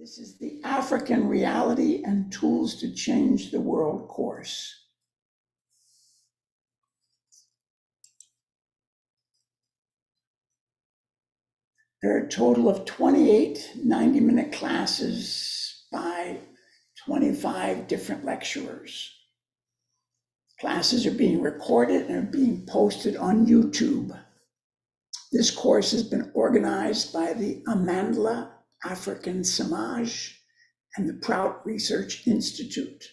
This is the African Reality and Tools to Change the World course. There are a total of 28 90-minute classes by 25 different lecturers. Classes are being recorded and are being posted on YouTube. This course has been organized by the Amandla African Samaj and the Prout Research Institute.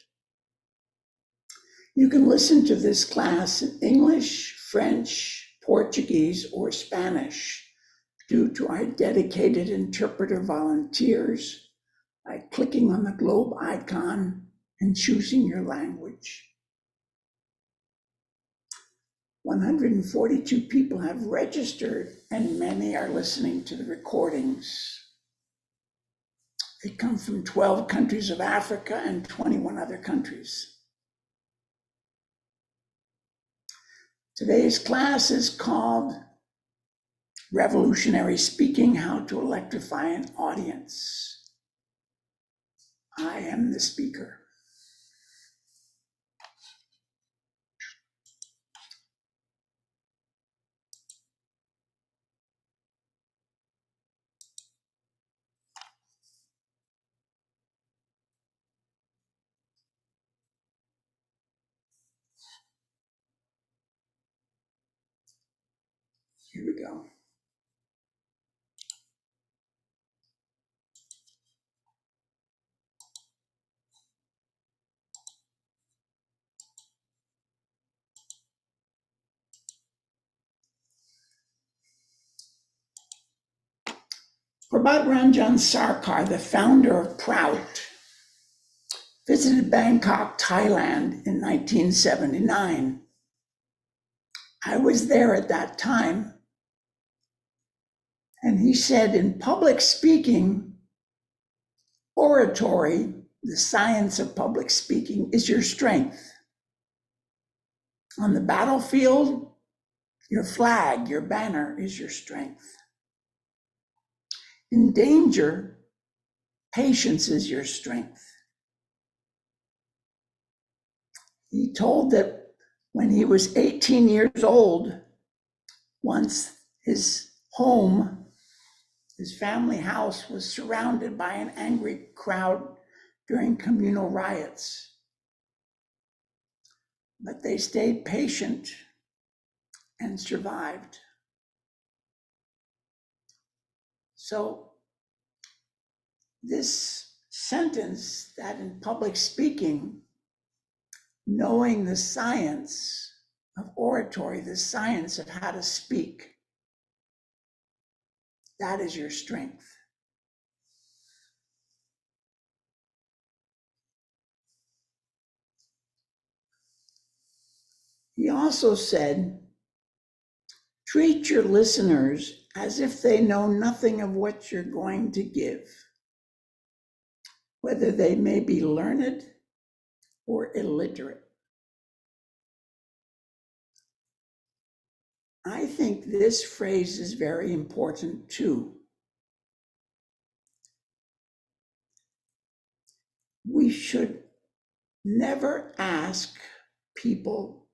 You can listen to this class in English, French, Portuguese, or Spanish due to our dedicated interpreter volunteers by clicking on the globe icon and choosing your language. 142 people have registered and many are listening to the recordings. They come from 12 countries of Africa and 21 other countries. Today's class is called Revolutionary Speaking: How to Electrify an Audience. I am the speaker. Here we go. Prabat Ranjan Sarkar, the founder of Prout, visited Bangkok, Thailand in 1979. I was there at that time, and he said, in public speaking, oratory, the science of public speaking, is your strength. On the battlefield, your flag, your banner is your strength. In danger, patience is your strength. He told that when he was 18 years old, once his home, his family house, was surrounded by an angry crowd during communal riots. But they stayed patient and survived. So this sentence that in public speaking, knowing the science of oratory, the science of how to speak, that is your strength. He also said, treat your listeners as if they know nothing of what you're going to give, whether they may be learned or illiterate. I think this phrase is very important too. We should never ask people,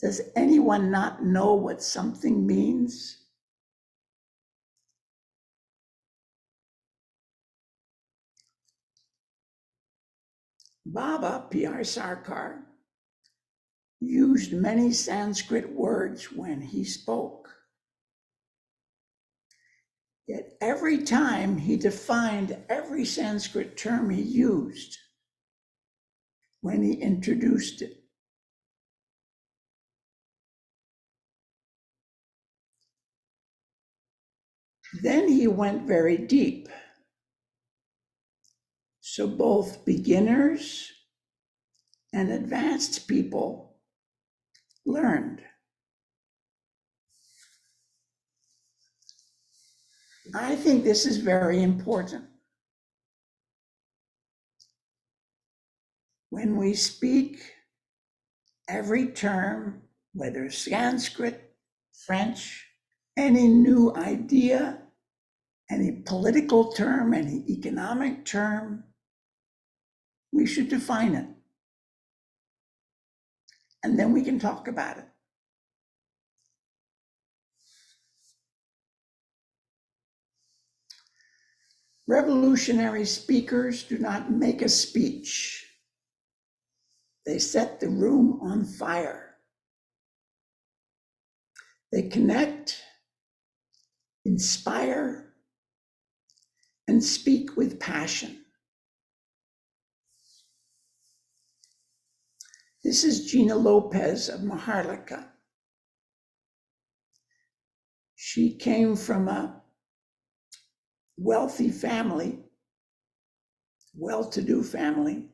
does anyone not know what something means? Baba, P.R. Sarkar, used many Sanskrit words when he spoke. Yet every time he defined every Sanskrit term he used when he introduced it. Then he went very deep. So both beginners and advanced people learned. I think this is very important. When we speak, every term, whether Sanskrit, French, any new idea, any political term, any economic term. We should define it. And then we can talk about it. Revolutionary speakers do not make a speech. They set the room on fire. They connect, inspire, and speak with passion. This is Gina Lopez of Maharlika. She came from a wealthy family, well-to-do family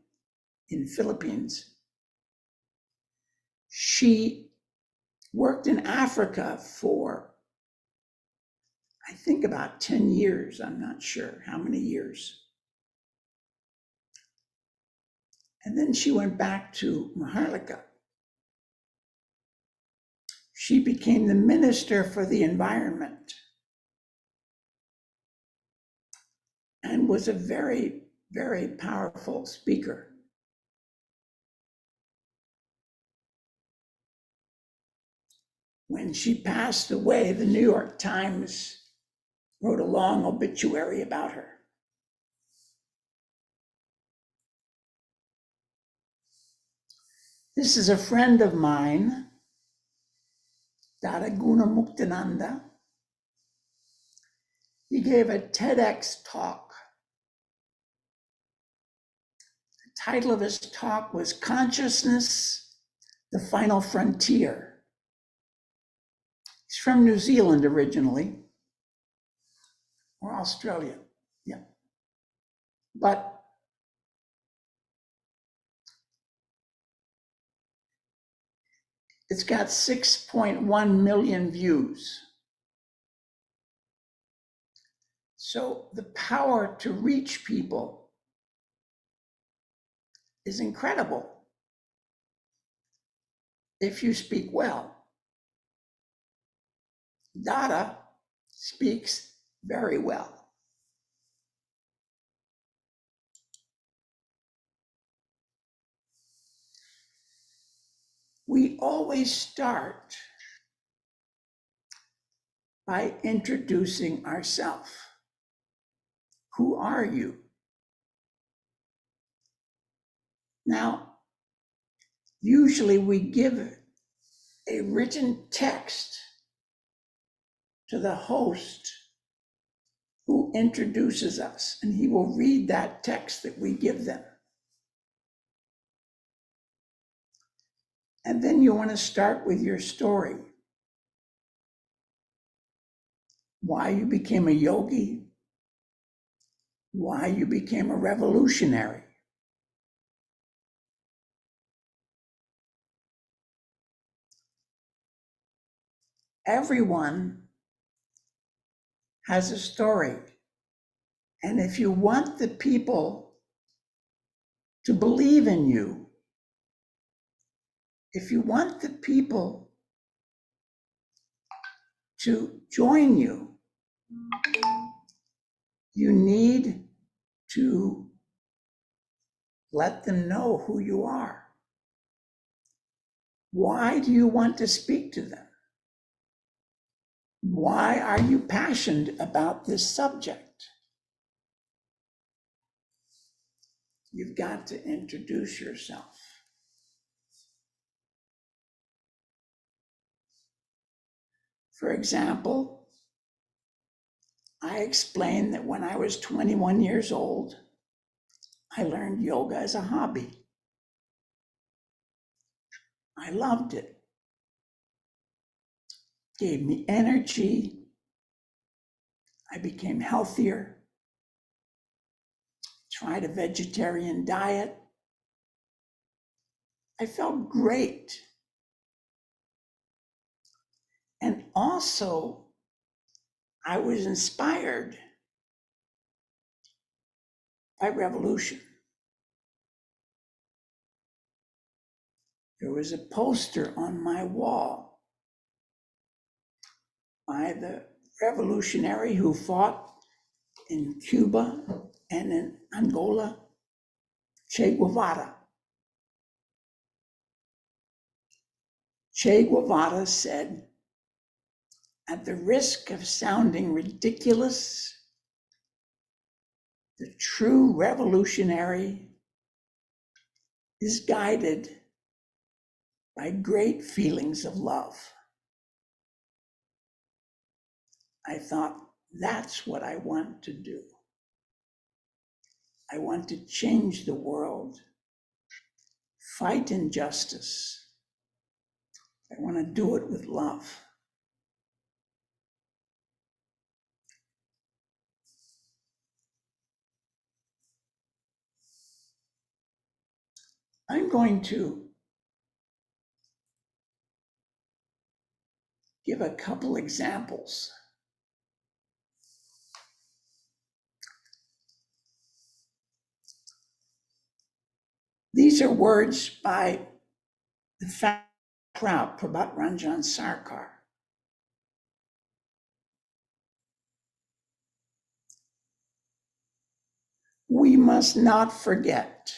in Philippines. She worked in Africa for, I think, about 10 years. I'm not sure how many years. And then she went back to Maharlika. She became the Minister for the Environment and was a very, very powerful speaker. When she passed away, the New York Times wrote a long obituary about her. This is a friend of mine, Dadaguna Muktananda. He gave a TEDx talk. The title of his talk was Consciousness, the Final Frontier. He's from New Zealand originally, or Australia, yeah. But it's got 6.1 million views. So the power to reach people is incredible if you speak well. Dada speaks very well. We always start by introducing ourselves. Who are you? Now, usually we give a written text to the host who introduces us, and he will read that text that we give them. And then you want to start with your story. Why you became a yogi, why you became a revolutionary. Everyone has a story. And if you want the people to believe in you, if you want the people to join you, you need to let them know who you are. Why do you want to speak to them? Why are you passionate about this subject? You've got to introduce yourself. For example, I explained that when I was 21 years old, I learned yoga as a hobby. I loved it. It gave me energy. I became healthier. Tried a vegetarian diet. I felt great. And also, I was inspired by revolution. There was a poster on my wall by the revolutionary who fought in Cuba and in Angola, Che Guevara. Che Guevara said, at the risk of sounding ridiculous, the true revolutionary is guided by great feelings of love. I thought, that's what I want to do. I want to change the world, fight injustice. I want to do it with love. I'm going to give a couple examples. These are words by the proud Prabhat Ranjan Sarkar. We must not forget,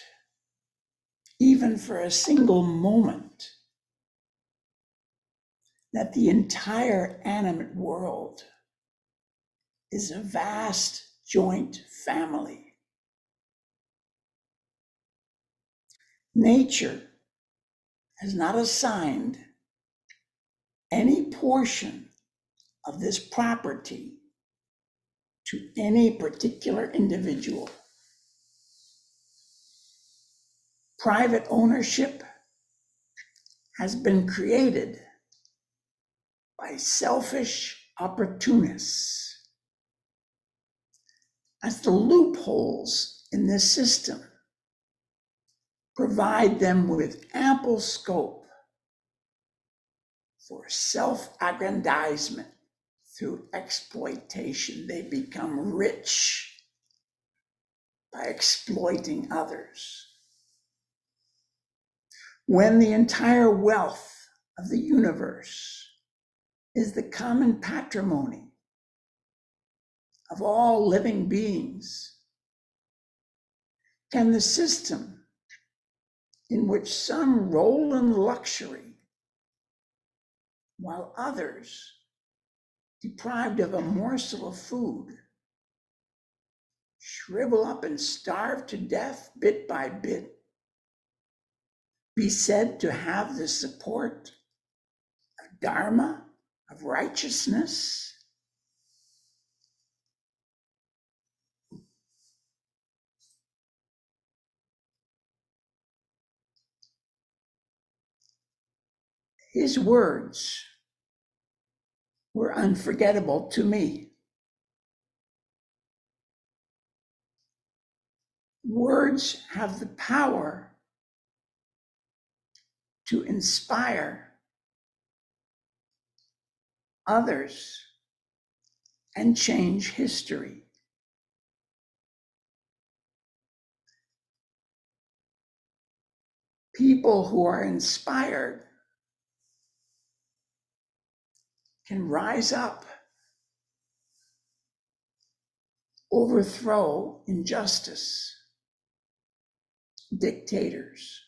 even for a single moment, that the entire animate world is a vast joint family. Nature has not assigned any portion of this property to any particular individual. Private ownership has been created by selfish opportunists. As the loopholes in this system provide them with ample scope for self-aggrandizement through exploitation, they become rich by exploiting others. When the entire wealth of the universe is the common patrimony of all living beings, can the system in which some roll in luxury while others, deprived of a morsel of food, shrivel up and starve to death bit by bit, be said to have the support of Dharma, of righteousness? His words were unforgettable to me. Words have the power to inspire others and change history. People who are inspired can rise up, overthrow injustice, dictators.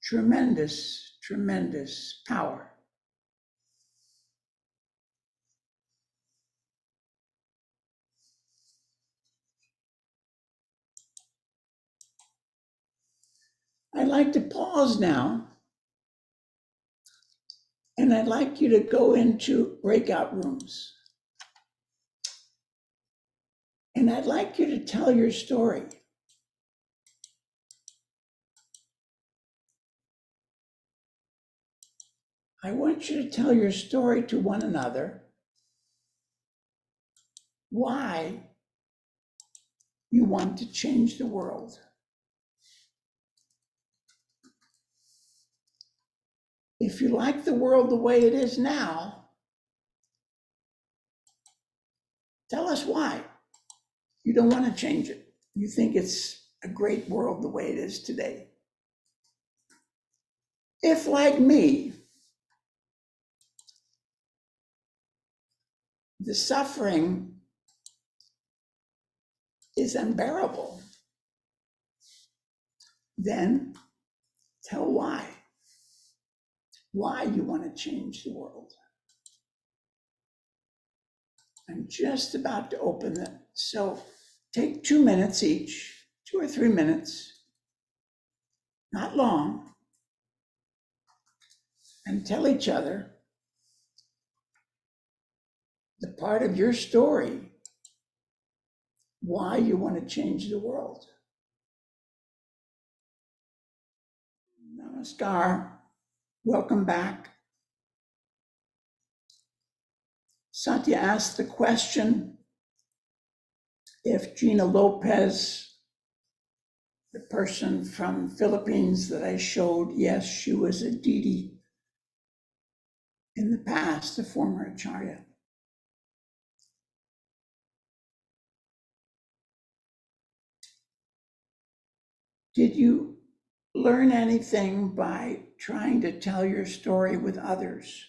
Tremendous, tremendous power. I'd like to pause now, and I'd like you to go into breakout rooms. And I'd like you to tell your story. I want you to tell your story to one another, why you want to change the world. If you like the world the way it is now, tell us why. You don't want to change it. You think it's a great world the way it is today. If, like me, the suffering is unbearable, then tell why you want to change the world. I'm just about to open them. So take 2 minutes each, 2 or 3 minutes, not long, and tell each other the part of your story, why you want to change the world. Namaskar. Welcome back. Satya asked the question if Gina Lopez, the person from Philippines that I showed, yes, she was a Didi in the past, the former Acharya. Did you learn anything by trying to tell your story with others?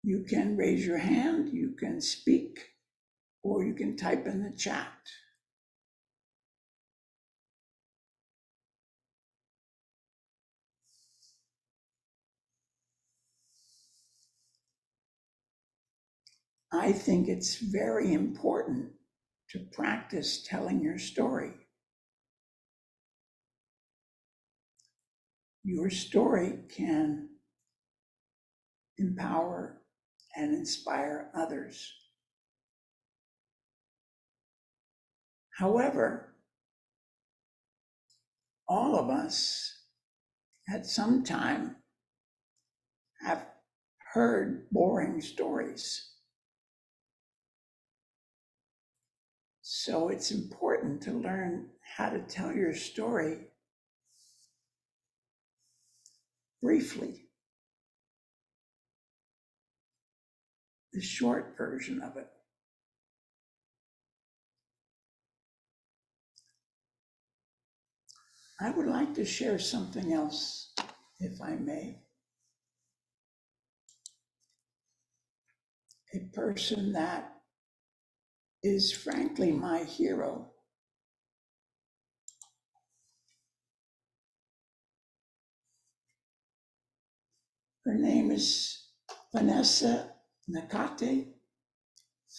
You can raise your hand, you can speak, or you can type in the chat. I think it's very important to practice telling your story. Your story can empower and inspire others. However, all of us at some time have heard boring stories. So it's important to learn how to tell your story briefly, the short version of it. I would like to share something else, if I may. A person that is frankly my hero. Her name is Vanessa Nakate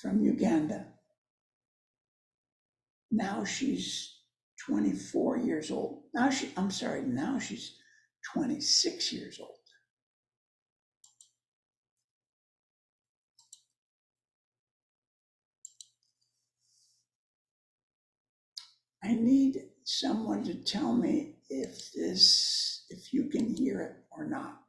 from Uganda. Now she's 24 years old. Now she's 26 years old. I need someone to tell me if you can hear it or not.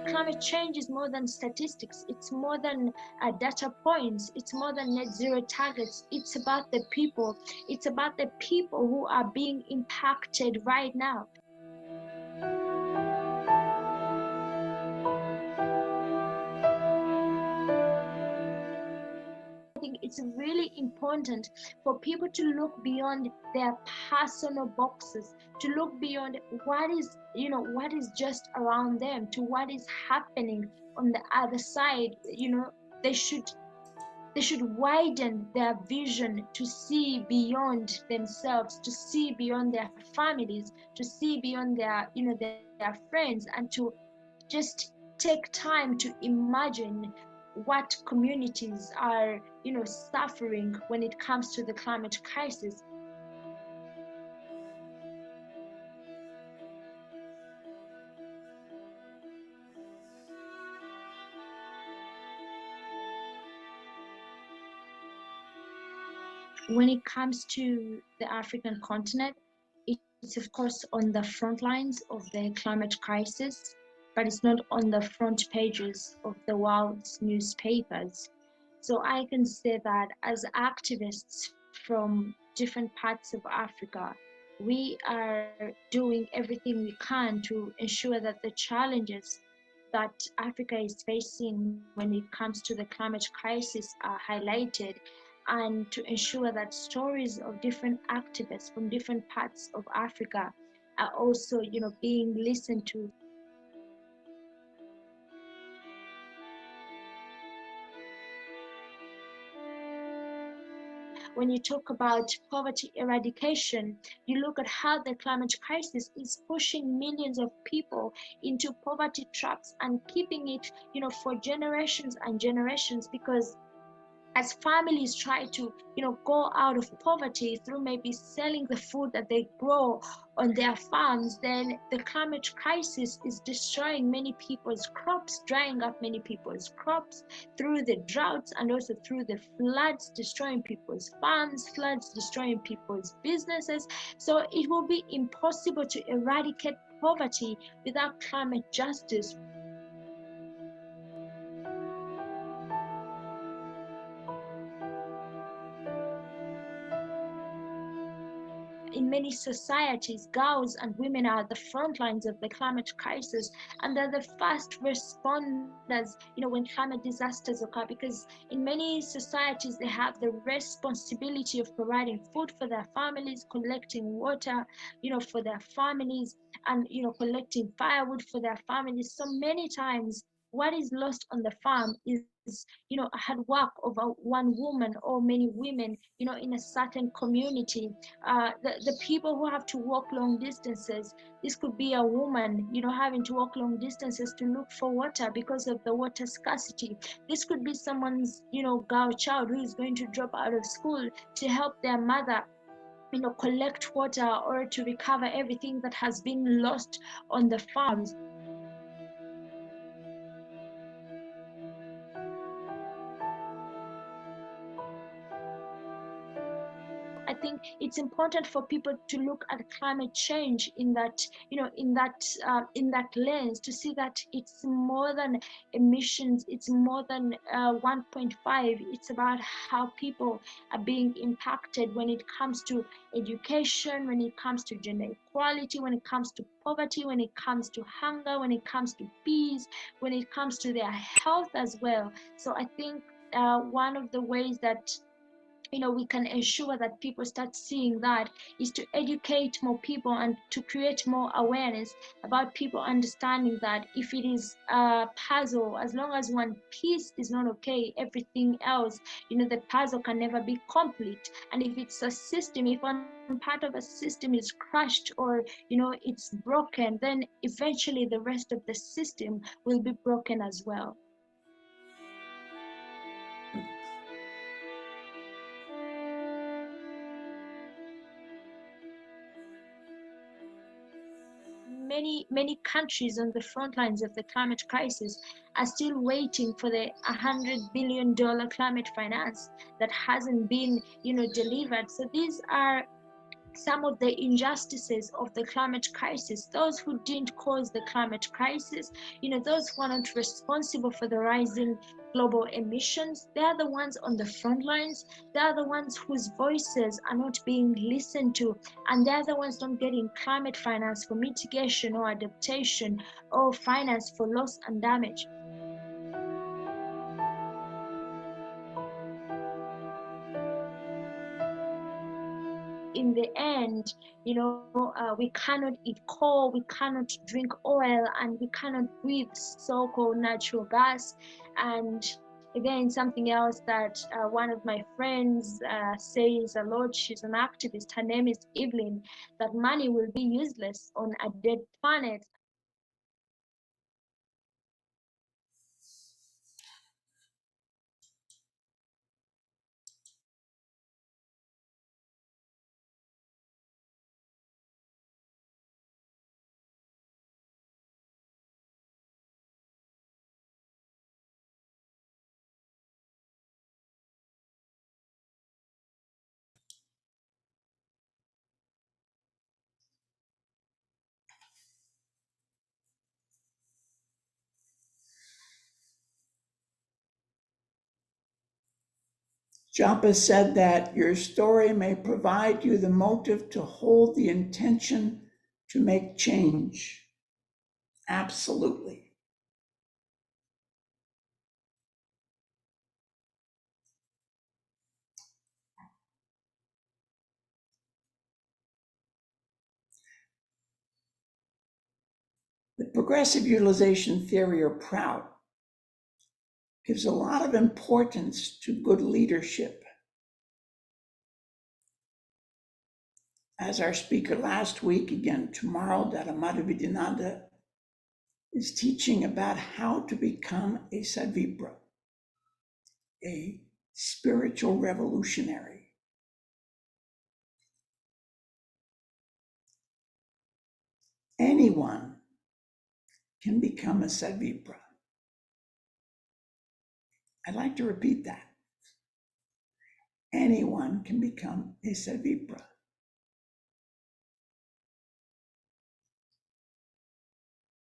Climate change is more than statistics. It's more than data points. It's more than net zero targets. It's about the people. It's about the people who are being impacted right now. I think it's really important for people to look beyond their personal boxes, to look beyond what is just around them to what is happening on the other side. They should widen their vision to see beyond themselves, to see beyond their families, to see beyond their friends, and to just take time to imagine what communities are suffering when it comes to the climate crisis. When it comes to the African continent, it's of course on the front lines of the climate crisis, but it's not on the front pages of the world's newspapers. So I can say that as activists from different parts of Africa, we are doing everything we can to ensure that the challenges that Africa is facing when it comes to the climate crisis are highlighted, and to ensure that stories of different activists from different parts of Africa are also, being listened to. When you talk about poverty eradication, you look at how the climate crisis is pushing millions of people into poverty traps and keeping it, for generations and generations, because as families try to, go out of poverty through maybe selling the food that they grow on their farms, then the climate crisis is destroying many people's crops, drying up many people's crops through the droughts, and also through the floods destroying people's farms, floods destroying people's businesses. So it will be impossible to eradicate poverty without climate justice. In many societies, girls and women are the front lines of the climate crisis, and they're the first responders, when climate disasters occur, because in many societies they have the responsibility of providing food for their families, collecting water, for their families, and collecting firewood for their families. So many times what is lost on the farm is, hard work of one woman or many women, in a certain community. The people who have to walk long distances, this could be a woman, having to walk long distances to look for water because of the water scarcity. This could be someone's, girl child who is going to drop out of school to help their mother, collect water or to recover everything that has been lost on the farms. I think it's important for people to look at climate change in that, in that lens, to see that it's more than emissions, it's more than 1.5. It's about how people are being impacted when it comes to education, when it comes to gender equality, when it comes to poverty, when it comes to hunger, when it comes to peace, when it comes to their health as well. So I think one of the ways that, we can ensure that people start seeing that is to educate more people and to create more awareness about people understanding that if it is a puzzle, as long as one piece is not okay, everything else, the puzzle can never be complete. And if it's a system, if one part of a system is crushed or, it's broken, then eventually the rest of the system will be broken as well. Many countries on the front lines of the climate crisis are still waiting for the $100 billion climate finance that hasn't been, delivered. So these are some of the injustices of the climate crisis. Those who didn't cause the climate crisis, those who are not responsible for the rising global emissions, they are the ones on the front lines. They are the ones whose voices are not being listened to, and they are the ones not getting climate finance for mitigation or adaptation or finance for loss and damage. In the end, we cannot eat coal, we cannot drink oil, and we cannot breathe so-called natural gas. And again, something else that one of my friends says a lot, she's an activist, her name is Evelyn, that money will be useless on a dead planet. Japa said that your story may provide you the motive to hold the intention to make change. Absolutely. progressive utilization theory, or PROUT, gives a lot of importance to good leadership. As our speaker last week, again tomorrow, Dada Madhavidinanda is teaching about how to become a Sadvipra, a spiritual revolutionary. Anyone can become a Sadvipra. I'd like to repeat that. Anyone can become a Sadvipra.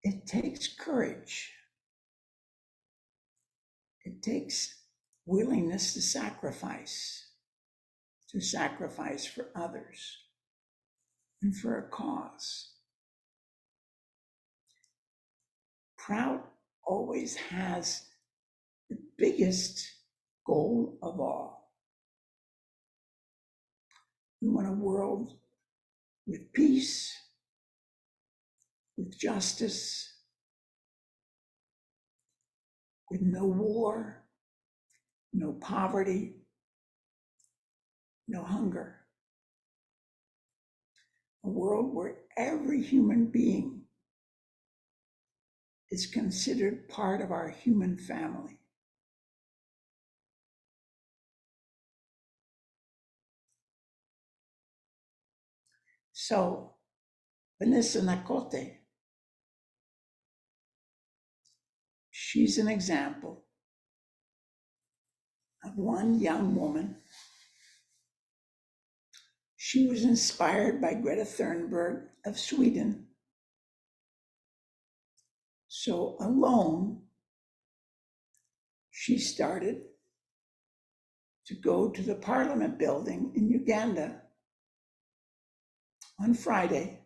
It takes courage. It takes willingness to sacrifice for others and for a cause. Proud always has the biggest goal of all. We want a world with peace, with justice, with no war, no poverty, no hunger. A world where every human being is considered part of our human family. So, Vanessa Nakote, she's an example of one young woman. She was inspired by Greta Thunberg of Sweden. So alone, she started to go to the Parliament building in Uganda on Friday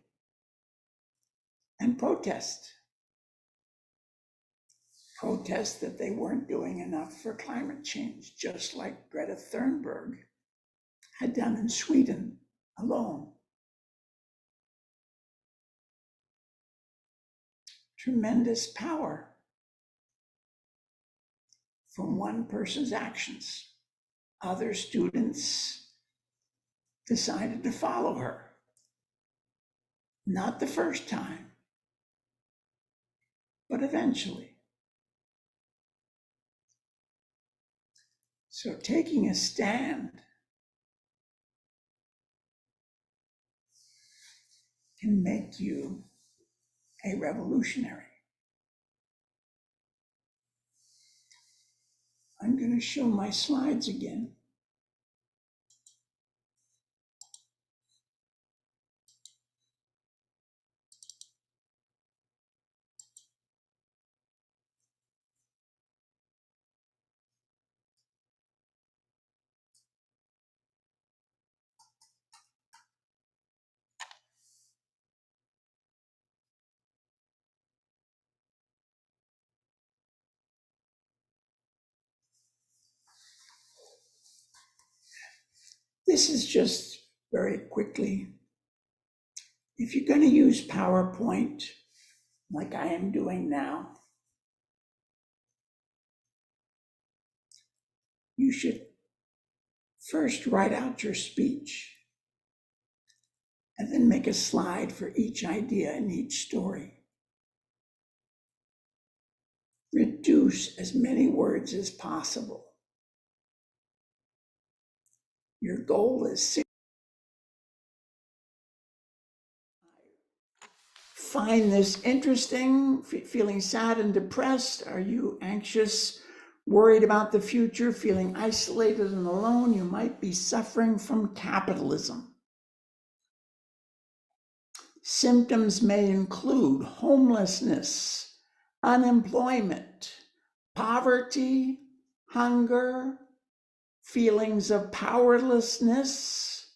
and protest that they weren't doing enough for climate change, just like Greta Thunberg had done in Sweden alone. Tremendous power from one person's actions. Other students decided to follow her. Not the first time, but eventually. So taking a stand can make you a revolutionary. I'm going to show my slides again. This is just very quickly. If you're going to use PowerPoint, like I am doing now, you should first write out your speech and then make a slide for each idea and each story. Reduce as many words as possible. Your goal is find this interesting, feeling sad and depressed? Are you anxious, worried about the future, feeling isolated and alone? You might be suffering from capitalism. Symptoms may include homelessness, unemployment, poverty, hunger, feelings of powerlessness,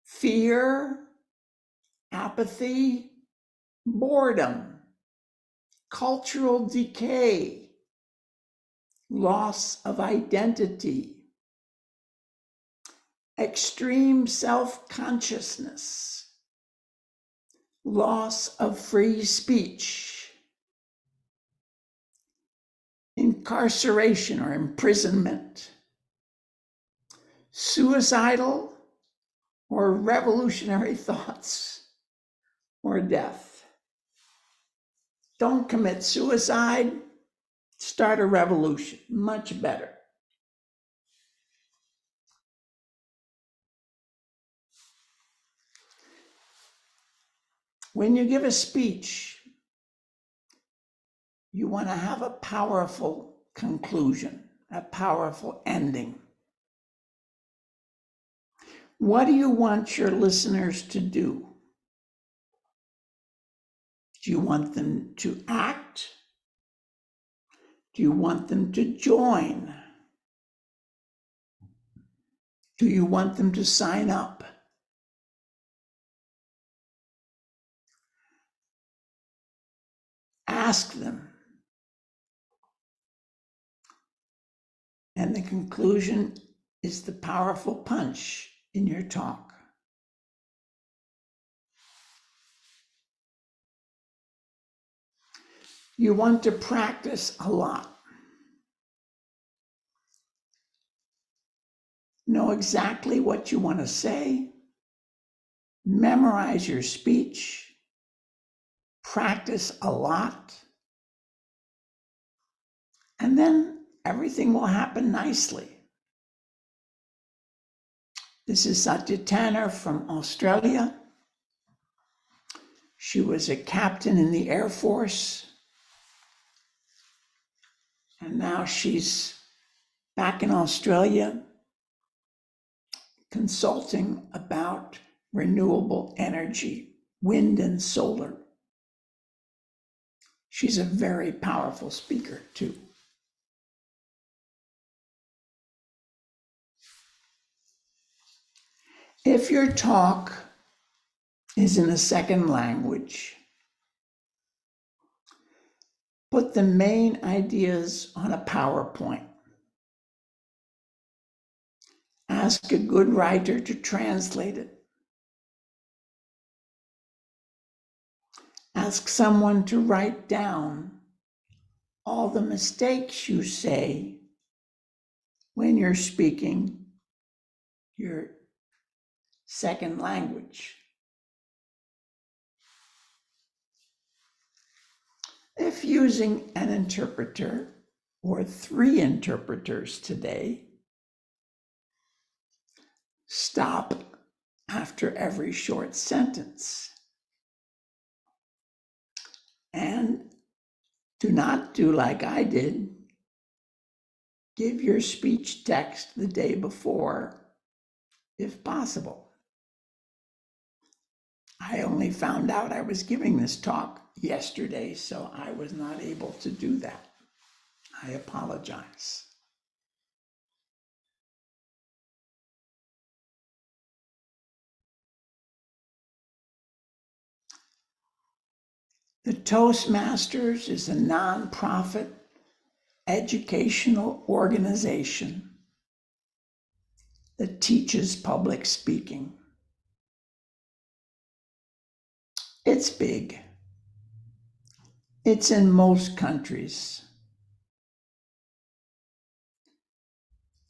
fear, apathy, boredom, cultural decay, loss of identity, extreme self-consciousness, loss of free speech, incarceration or imprisonment, suicidal or revolutionary thoughts, or death. Don't commit suicide, start a revolution. Much better. When you give a speech, you want to have a powerful conclusion, a powerful ending. What do you want your listeners to do? Do you want them to act? Do you want them to join? Do you want them to sign up? Ask them. And the conclusion is the powerful punch in your talk. You want to practice a lot. Know exactly what you want to say. Memorize your speech. Practice a lot. And then everything will happen nicely. This is Satya Tanner from Australia. She was a captain in the Air Force. And now she's back in Australia consulting about renewable energy, wind and solar. She's a very powerful speaker too. If your talk is in a second language, put the main ideas on a PowerPoint. Ask a good writer to translate it. Ask someone to write down all the mistakes you say when you're speaking your second language. If using an interpreter or 3 interpreters today, stop after every short sentence. And do not do like I did. Give your speech text the day before, if possible. I only found out I was giving this talk yesterday, so I was not able to do that. I apologize. The Toastmasters is a nonprofit educational organization that teaches public speaking. It's big. It's in most countries.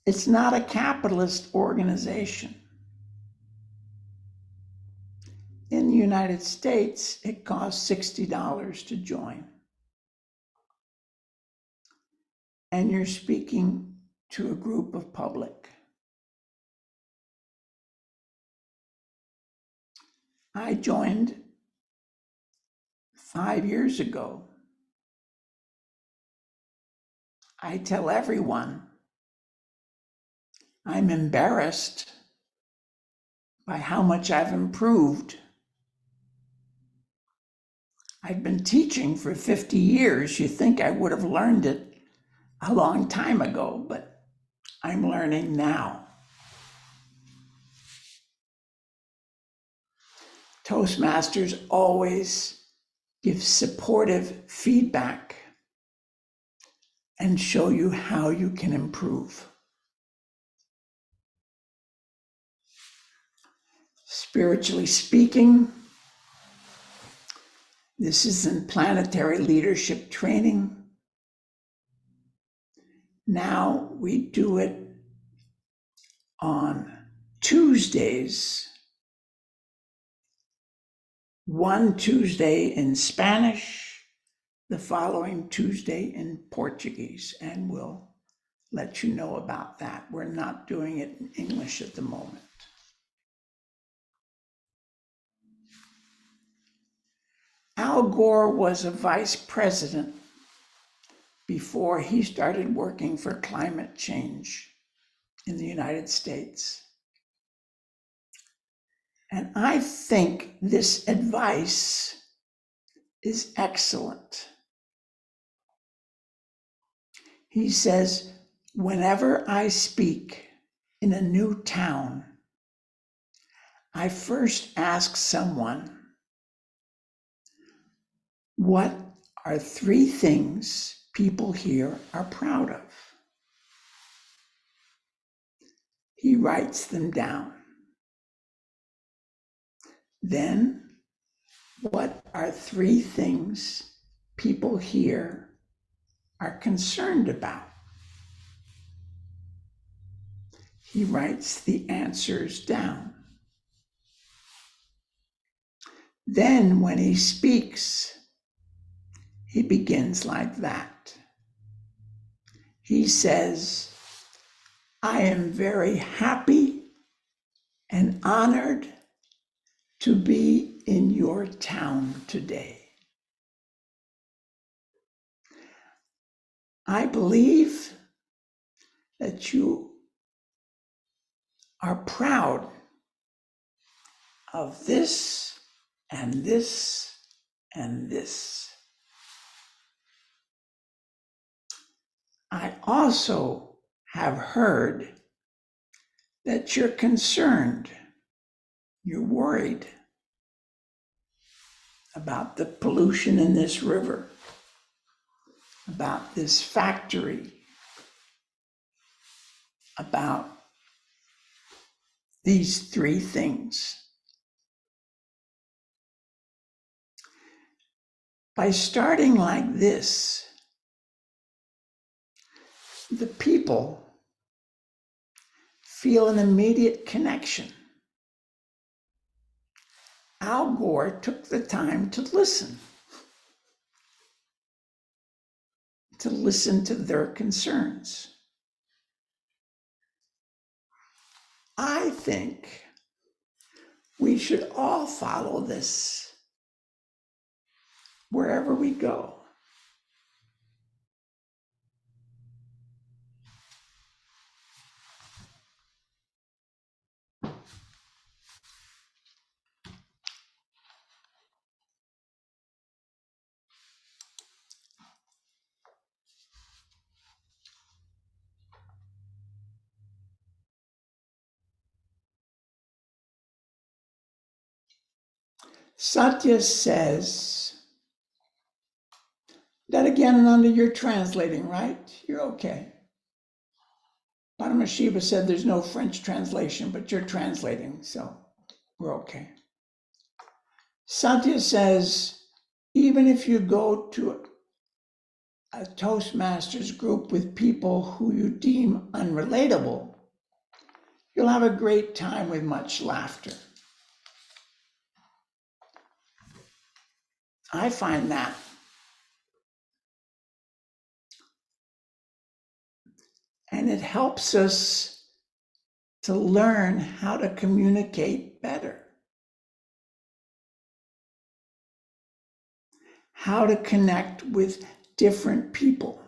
It's not a capitalist organization. In the United States, it costs $60 to join. And you're speaking to a group of public. I joined 5 years ago. I tell everyone I'm embarrassed by how much I've improved. I've been teaching for 50 years. You think I would have learned it a long time ago, but I'm learning now. Toastmasters always give supportive feedback and show you how you can improve. Spiritually speaking, This is in planetary leadership training. Now we do it on Tuesdays, one Tuesday in Spanish, the following Tuesday in Portuguese, and we'll let you know about that. We're not doing it in English at the moment. Al Gore was a vice president before he started working for climate change in the United States. And I think this advice is excellent. He says, whenever I speak in a new town, I first ask someone, what are 3 things people here are proud of? He writes them down. Then, what are 3 things people here are concerned about? He writes the answers down. Then, when he speaks, he begins like that. He says, I am very happy and honored to be in your town today. I believe that you are proud of this and this and this. I also have heard that you're concerned, you're worried about the pollution in this river, about this factory, about these 3 things. By starting like this, the people feel an immediate connection. Al Gore took the time to listen to their concerns. I think we should all follow this wherever we go. Satya says, that again, Nanda, you're translating, right? You're okay. Paramashiva said there's no French translation, but you're translating, so we're okay. Satya says, even if you go to a Toastmasters group with people who you deem unrelatable, you'll have a great time with much laughter. I find that. And it helps us to learn how to communicate better, how to connect with different people.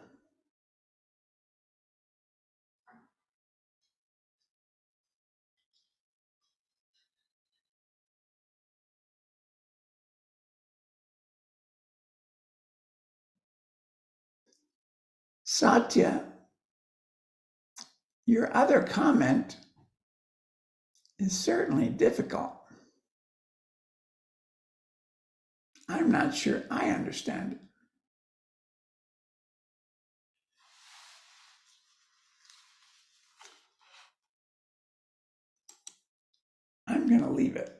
Satya, your other comment is certainly difficult. I'm not sure I understand it. I'm going to leave it.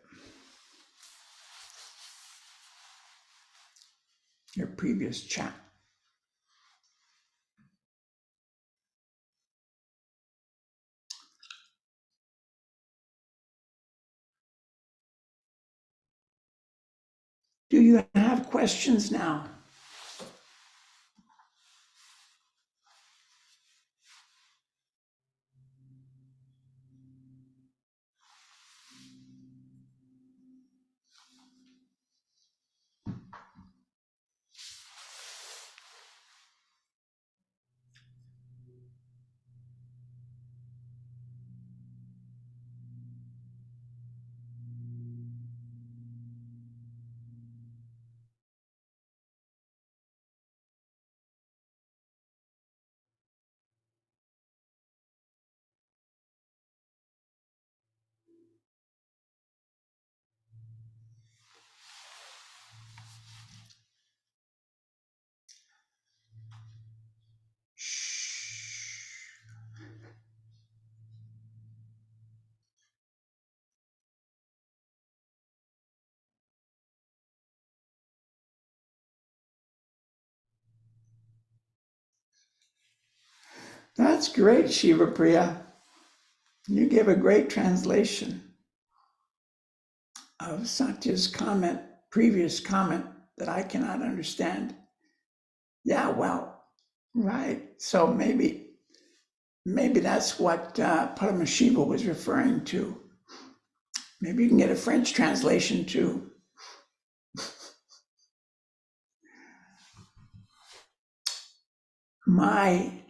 your previous chat. Do you have questions now? That's great, Shiva Priya. You gave a great translation of Satya's comment, previous comment that I cannot understand. Yeah, well, right. So maybe that's what Paramashiva was referring to. Maybe you can get a French translation too. My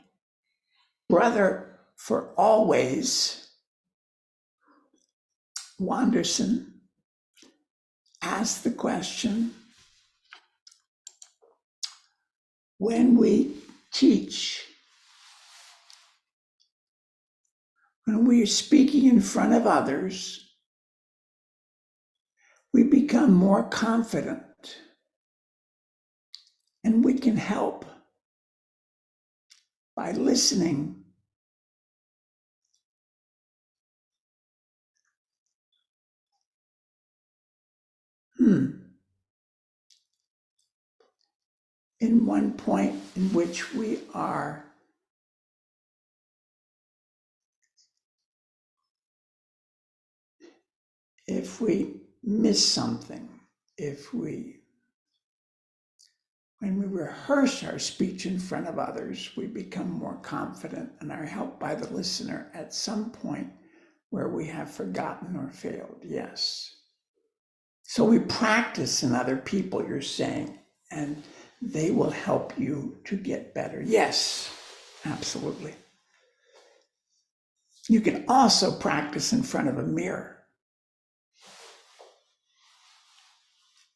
brother for always, Wanderson, asked the question, when we teach, when we are speaking in front of others, we become more confident and we can help by listening. In one point in which we are if we miss something, when we rehearse our speech in front of others, we become more confident and are helped by the listener at some point where we have forgotten or failed. Yes. So we practice in other people, you're saying, and they will help you to get better. Yes, absolutely. You can also practice in front of a mirror.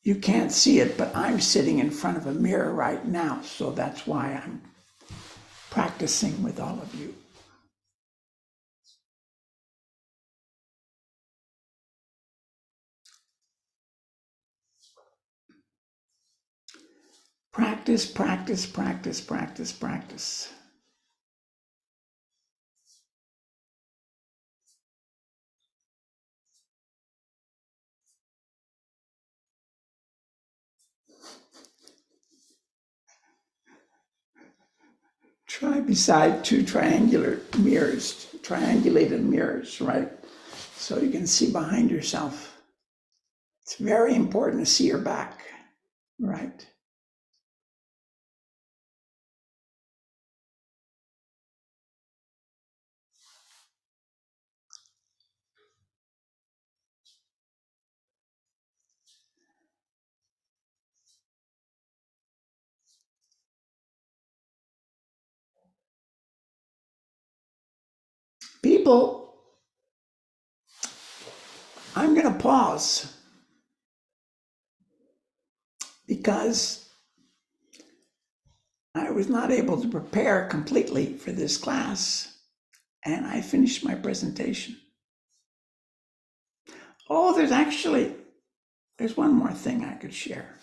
You can't see it, but I'm sitting in front of a mirror right now, so that's why I'm practicing with all of you. Practice, practice, practice, practice, practice. Try beside two triangulated mirrors, right? So you can see behind yourself. It's very important to see your back, right? People, I'm going to pause because I was not able to prepare completely for this class, and I finished my presentation. Oh, there's one more thing I could share.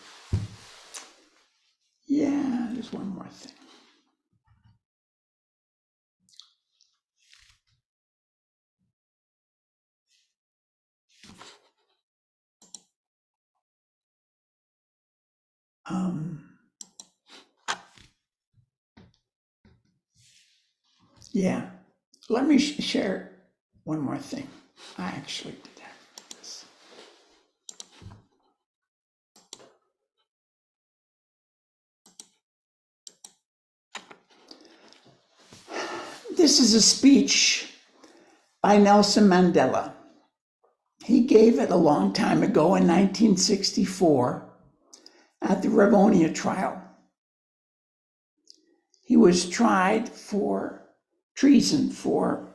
Yeah, there's one more thing. Yeah. Let me share one more thing. I actually did have this. This is a speech by Nelson Mandela. He gave it a long time ago in 1964 at the Rivonia trial. He was tried for treason for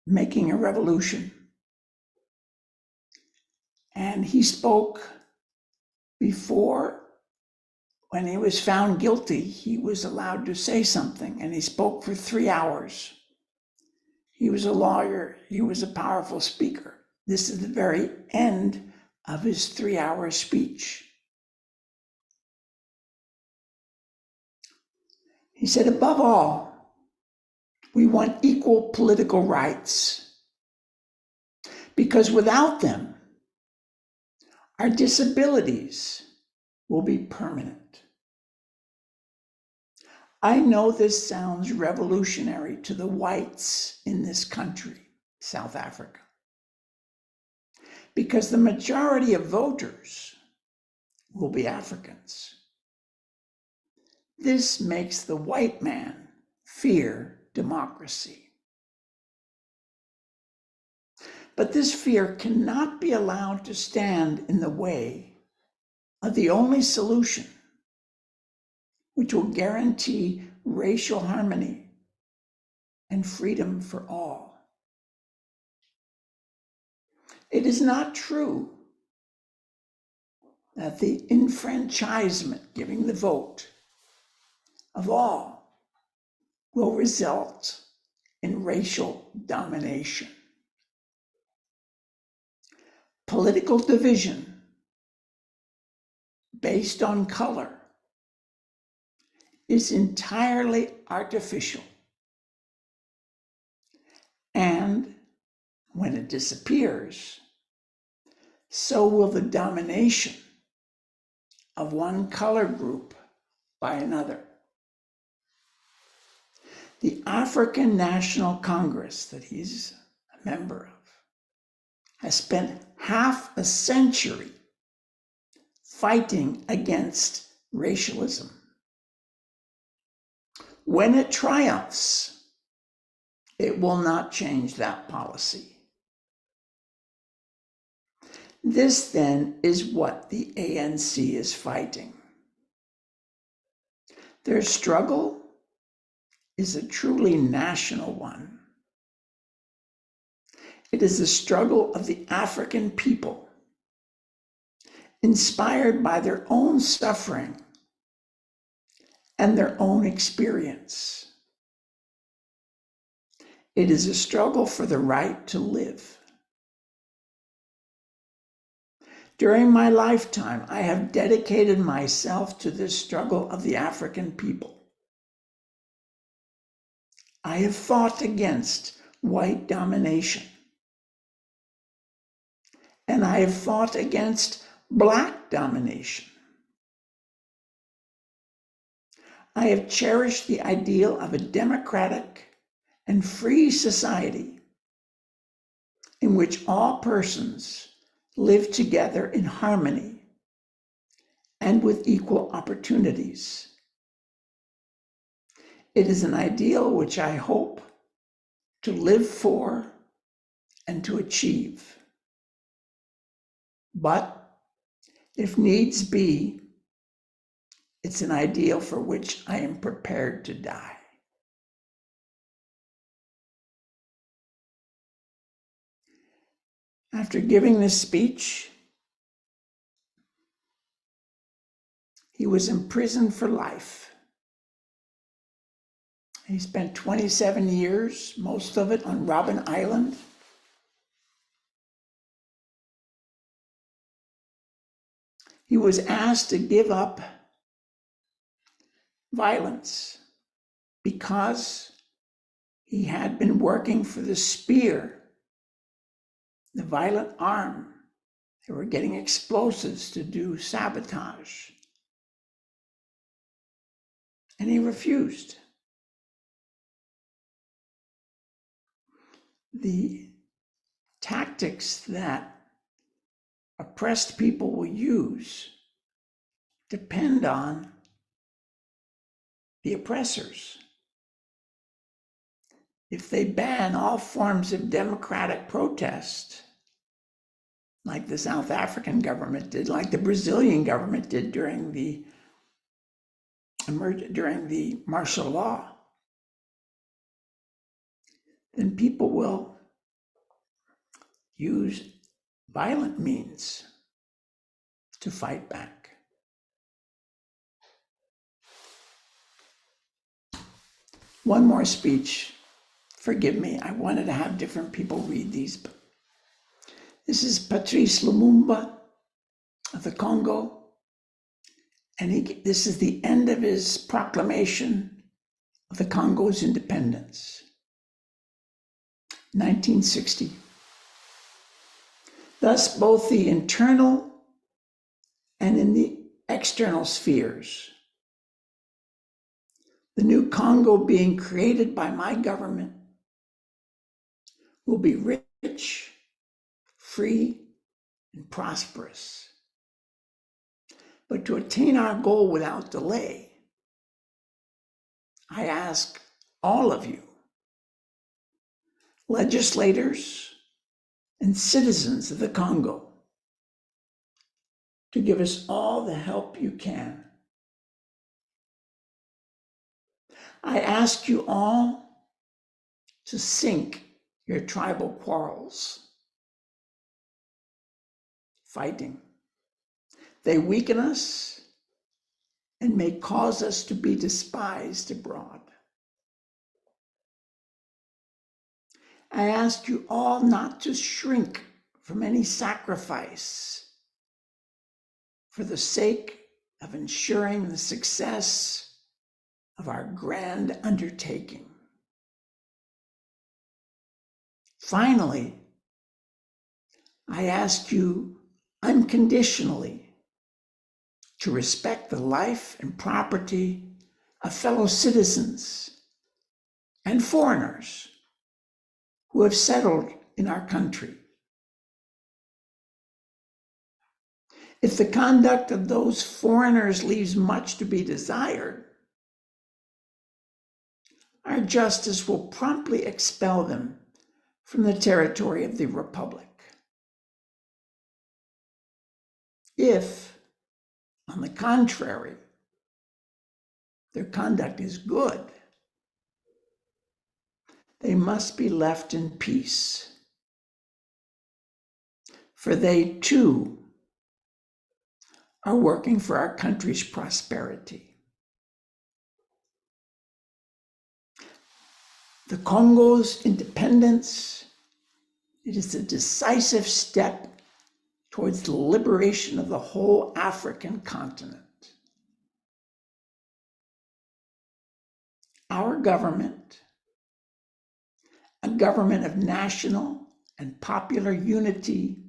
making a revolution. And he spoke before, when he was found guilty, he was allowed to say something, and he spoke for 3 hours. He was a lawyer, he was a powerful speaker. This is the very end of his 3-hour speech. He said, above all, we want equal political rights, because without them, our disabilities will be permanent. I know this sounds revolutionary to the whites in this country, South Africa, because the majority of voters will be Africans. This makes the white man fear democracy. But this fear cannot be allowed to stand in the way of the only solution which will guarantee racial harmony and freedom for all. It is not true that the enfranchisement, giving the vote of all, will result in racial domination. Political division based on color is entirely artificial. And when it disappears, so will the domination of one color group by another. The African National Congress that he's a member of has spent half a century fighting against racialism. When it triumphs, it will not change that policy. This then is what the ANC is fighting. Their struggle is a truly national one. It is the struggle of the African people, inspired by their own suffering and their own experience. It is a struggle for the right to live. During my lifetime, I have dedicated myself to this struggle of the African people. I have fought against white domination, and I have fought against Black domination. I have cherished the ideal of a democratic and free society in which all persons live together in harmony and with equal opportunities. It is an ideal which I hope to live for and to achieve. But if needs be, it's an ideal for which I am prepared to die. After giving this speech, he was imprisoned for life. He spent 27 years, most of it on Robben Island. He was asked to give up violence because he had been working for the spear, the violent arm. They were getting explosives to do sabotage. And he refused. the tactics that oppressed people will use depend on the oppressors. If they ban all forms of democratic protest, like the South African government did, like the Brazilian government did during the martial law, then people will use violent means to fight back. One more speech. Forgive me, I wanted to have different people read these. This is Patrice Lumumba of the Congo, and this is the end of his proclamation of the Congo's independence, 1960. Thus, both the internal and in the external spheres, the new Congo being created by my government will be rich, free, and prosperous. But to attain our goal without delay, I ask all of you, legislators and citizens of the Congo, to give us all the help you can. I ask you all to sink your tribal quarrels. Fighting. They weaken us and may cause us to be despised abroad. I ask you all not to shrink from any sacrifice for the sake of ensuring the success of our grand undertaking. Finally, I ask you unconditionally to respect the life and property of fellow citizens and foreigners who have settled in our country. If the conduct of those foreigners leaves much to be desired, our justice will promptly expel them from the territory of the Republic. If, on the contrary, their conduct is good, they must be left in peace, for they too are working for our country's prosperity. The Congo's independence, it is a decisive step towards the liberation of the whole African continent. Our government, a government of national and popular unity,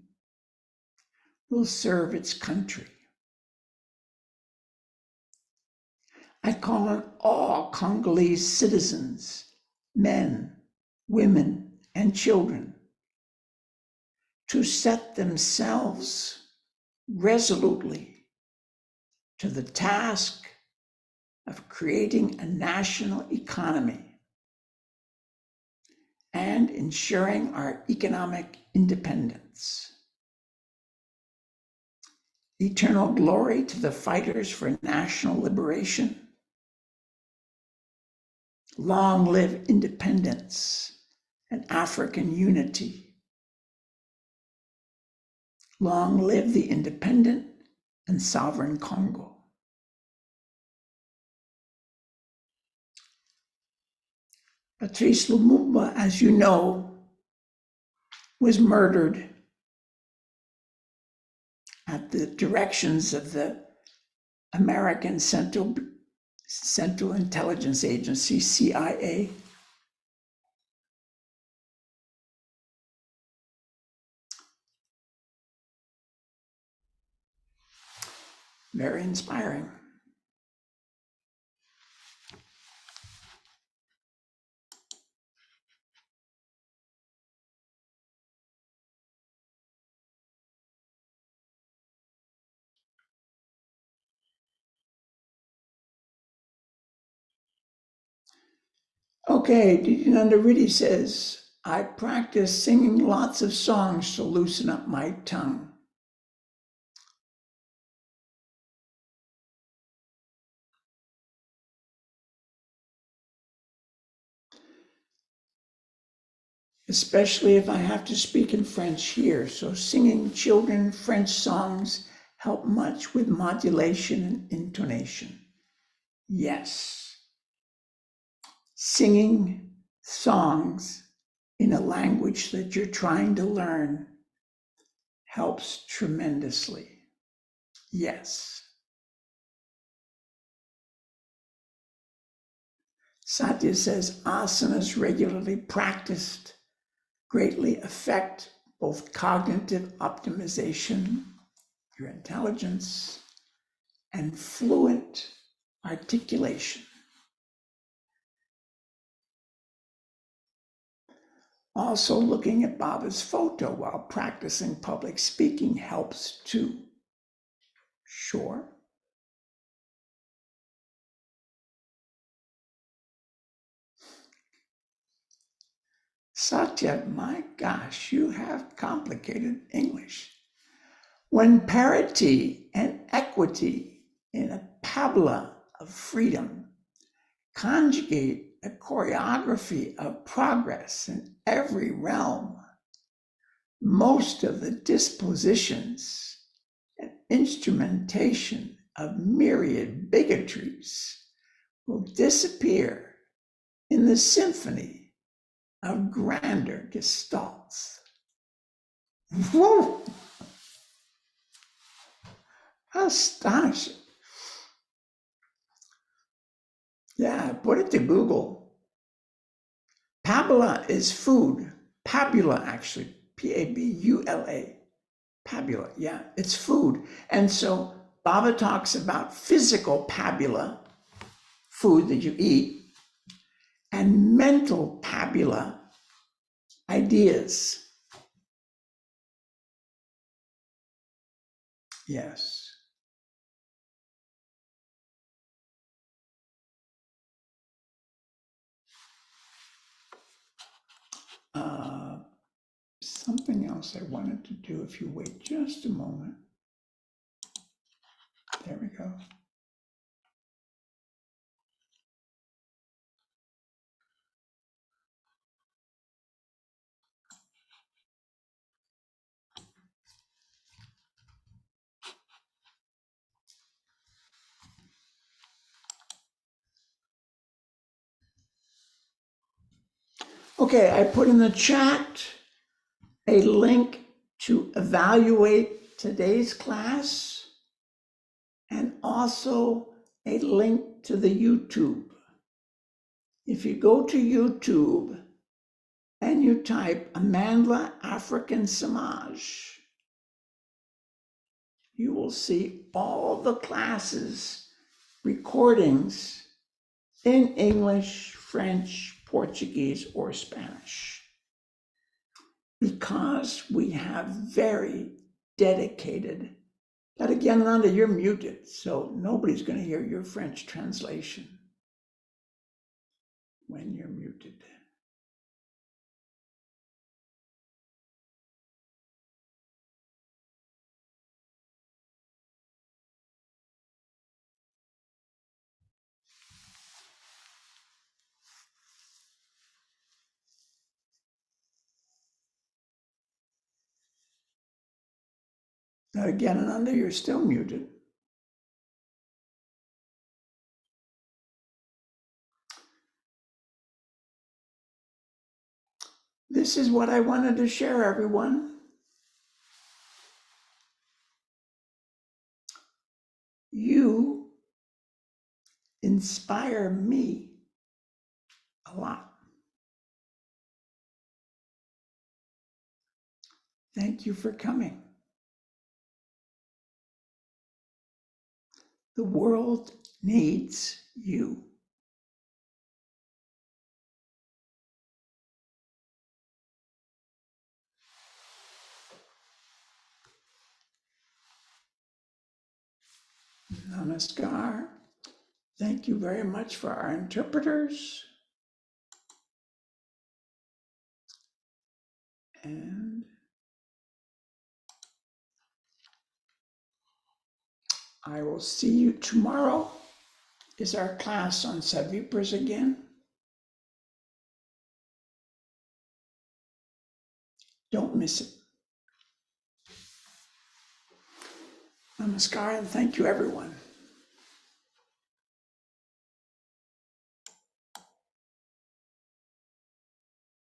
will serve its country. I call on all Congolese citizens, men, women, and children, to set themselves resolutely to the task of creating a national economy and ensuring our economic independence. Eternal glory to the fighters for national liberation. Long live independence and African unity. Long live the independent and sovereign Congo. Patrice Lumumba, as you know, was murdered at the directions of the American Central Intelligence Agency, CIA. Very inspiring. Okay, Nanda Riddhi says, I practice singing lots of songs to loosen up my tongue. Especially if I have to speak in French here. So singing children French songs help much with modulation and intonation. Yes. Singing songs in a language that you're trying to learn helps tremendously. Yes. Satya says asanas regularly practiced greatly affect both cognitive optimization, your intelligence, and fluent articulation. Also, looking at Baba's photo while practicing public speaking helps too. Sure. Satya, my gosh, you have complicated English. When parity and equity in a pabula of freedom conjugate a choreography of progress in every realm, most of the dispositions and instrumentation of myriad bigotries will disappear in the symphony of grander gestalts. Whoa! Astonishing. Yeah, put it to Google. Pabula is food. Pabula, actually, Pabula. Pabula, yeah, it's food. And so Baba talks about physical pabula, food that you eat, and mental pabula, ideas. Yes. Something else I wanted to do, if you wait just a moment. There we go. Okay, I put in the chat a link to evaluate today's class and also a link to the YouTube. If you go to YouTube and you type Amandla African Samaj, you will see all the classes, recordings in English, French, Portuguese, or Spanish. Because we have very dedicated, but again, Nanda, you're muted, so nobody's going to hear your French translation when you're muted. Now again, Nanda, you're still muted. This is what I wanted to share, everyone. You inspire me a lot. Thank you for coming. The world needs you. Namaskar. Thank you very much for our interpreters. And I will see you tomorrow. Is our class on subvipers again? Don't miss it. Namaskar and thank you, everyone.